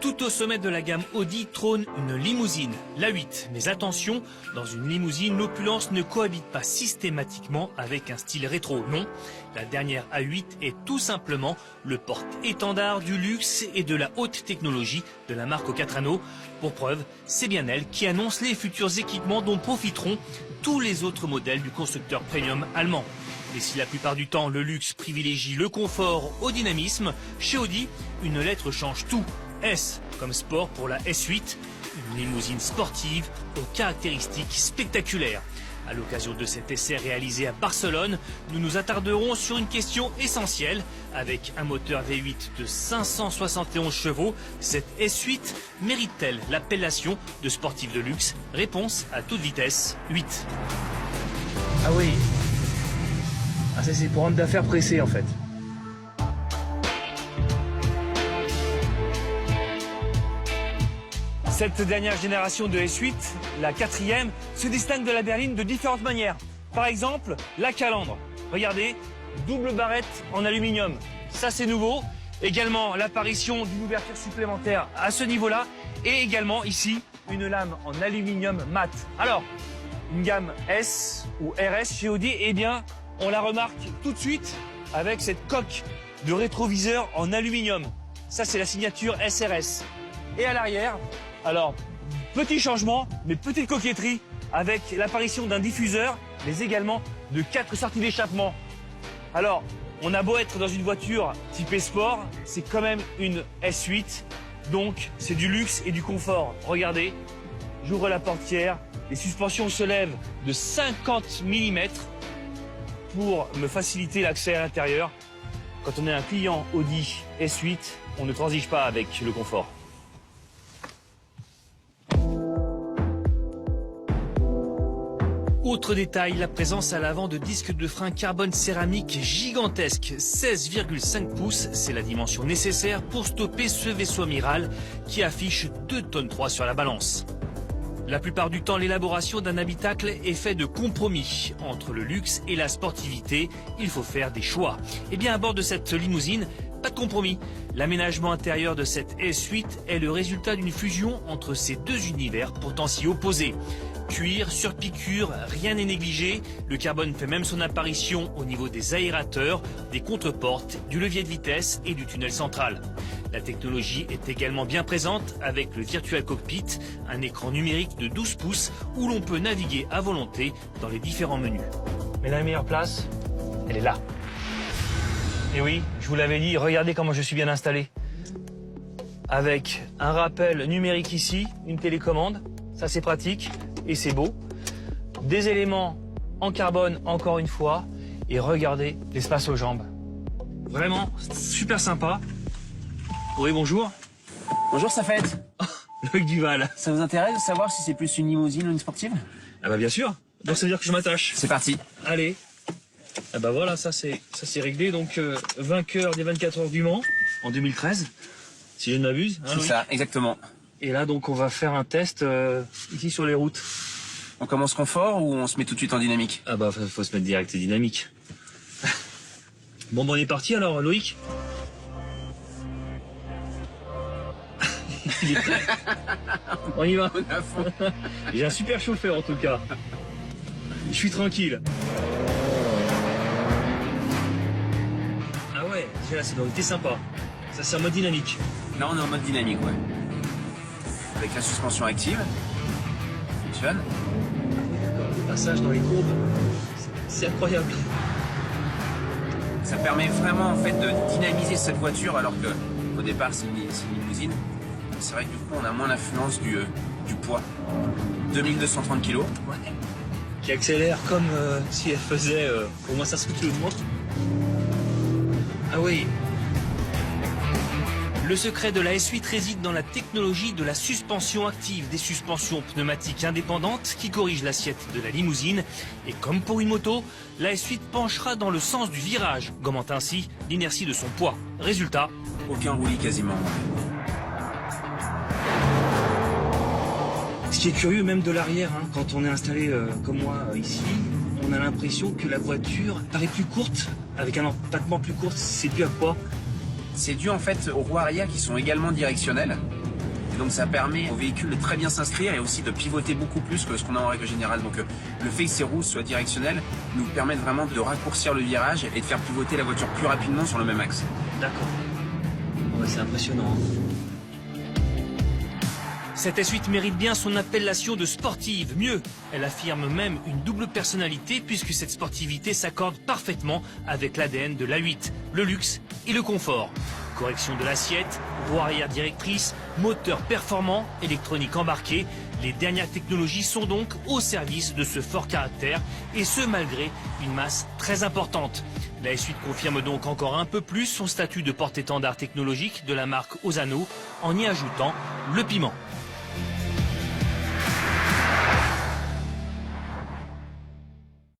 Tout au sommet de la gamme Audi trône une limousine, l'A8. Mais attention, dans une limousine, l'opulence ne cohabite pas systématiquement avec un style rétro. Non, la dernière A8 est tout simplement le porte-étendard du luxe et de la haute technologie de la marque aux 4 anneaux. Pour preuve, c'est bien elle qui annonce les futurs équipements dont profiteront tous les autres modèles du constructeur premium allemand. Et si la plupart du temps le luxe privilégie le confort au dynamisme, chez Audi, une lettre change tout. S comme sport pour la S8, une limousine sportive aux caractéristiques spectaculaires. À l'occasion de cet essai réalisé à Barcelone, nous nous attarderons sur une question essentielle. Avec un moteur V8 de 571 chevaux, cette S8 mérite-t-elle l'appellation de sportive de luxe? Réponse à toute vitesse, 8. Ah oui. Ah ça c'est pour homme d'affaires pressé en fait. Cette dernière génération de S8, la 4e, se distingue de la berline de différentes manières. Par exemple, la calandre. Regardez, double barrette en aluminium. Ça, c'est nouveau. Également, l'apparition d'une ouverture supplémentaire à ce niveau-là. Et également, ici, une lame en aluminium mat. Alors, une gamme S ou RS chez Audi, eh bien, on la remarque tout de suite avec cette coque de rétroviseur en aluminium. Ça, c'est la signature SRS. Et à l'arrière, alors, petit changement, mais petite coquetterie avec l'apparition d'un diffuseur, mais également de 4 sorties d'échappement. Alors, on a beau être dans une voiture typée sport, c'est quand même une S8, donc c'est du luxe et du confort. Regardez, j'ouvre la portière, les suspensions se lèvent de 50 mm pour me faciliter l'accès à l'intérieur. Quand on est un client Audi S8, on ne transige pas avec le confort. Autre détail, la présence à l'avant de disques de frein carbone céramique gigantesques, 16,5 pouces, c'est la dimension nécessaire pour stopper ce vaisseau amiral qui affiche 2,3 tonnes sur la balance. La plupart du temps, l'élaboration d'un habitacle est fait de compromis. Entre le luxe et la sportivité, il faut faire des choix. Et bien à bord de cette limousine, pas de compromis. L'aménagement intérieur de cette S8 est le résultat d'une fusion entre ces deux univers pourtant si opposés. Cuir, surpiqûre, rien n'est négligé. Le carbone fait même son apparition au niveau des aérateurs, des contreportes, du levier de vitesse et du tunnel central. La technologie est également bien présente avec le Virtual Cockpit, un écran numérique de 12 pouces où l'on peut naviguer à volonté dans les différents menus. Mais la meilleure place, elle est là. Et oui, je vous l'avais dit, regardez comment je suis bien installé. Avec un rappel numérique ici, une télécommande, ça c'est pratique. Et c'est beau. Des éléments en carbone encore une fois. Et regardez l'espace aux jambes. Vraiment super sympa. Oui, bonjour. Bonjour Safet. Loïc Duval. Ça vous intéresse de savoir si c'est plus une limousine ou une sportive? Ah bah bien sûr. Donc ça veut dire que je m'attache. C'est parti. Allez. Ah bah voilà, ça c'est réglé. Donc vainqueur des 24 heures du Mans en 2013. Si je ne m'abuse. C'est ça, exactement. Et là, donc, on va faire un test ici sur les routes. On commence confort ou on se met tout de suite en dynamique? Ah bah, faut se mettre direct et dynamique. Bon, on est parti alors, Loïc. Il est prêt. On y va. J'ai un super chauffeur en tout cas. Je suis tranquille. Ah ouais, là, c'est donc sympa. Ça, c'est en mode dynamique. Non, on est en mode dynamique, ouais. Avec la suspension active, fonctionne. Le passage dans les courbes, c'est incroyable. Ça permet vraiment en fait de dynamiser cette voiture alors que au départ c'est une limousine. C'est vrai que du coup on a moins l'influence du poids. 2230 kg. Ouais. Qui accélère comme si elle faisait au moins 500 kg de moins. Ah oui. Le secret de la S8 réside dans la technologie de la suspension active, des suspensions pneumatiques indépendantes qui corrigent l'assiette de la limousine. Et comme pour une moto, la S8 penchera dans le sens du virage, gommant ainsi l'inertie de son poids. Résultat, aucun roulis quasiment. Ce qui est curieux même de l'arrière, hein, quand on est installé comme moi ici, on a l'impression que la voiture paraît plus courte, avec un empattement plus court. C'est dû à quoi? C'est dû en fait aux roues arrière qui sont également directionnelles. Donc ça permet au véhicule de très bien s'inscrire et aussi de pivoter beaucoup plus que ce qu'on a en règle générale. Donc le fait que ces roues soient directionnelles nous permettent vraiment de raccourcir le virage et de faire pivoter la voiture plus rapidement sur le même axe. D'accord. Ouais, c'est impressionnant. Cette S8 mérite bien son appellation de sportive. Mieux, elle affirme même une double personnalité puisque cette sportivité s'accorde parfaitement avec l'ADN de l'A8, le luxe et le confort. Correction de l'assiette, roue arrière directrice, moteur performant, électronique embarquée. Les dernières technologies sont donc au service de ce fort caractère et ce malgré une masse très importante. La S8 confirme donc encore un peu plus son statut de porte-étendard technologique de la marque Osano en y ajoutant le piment.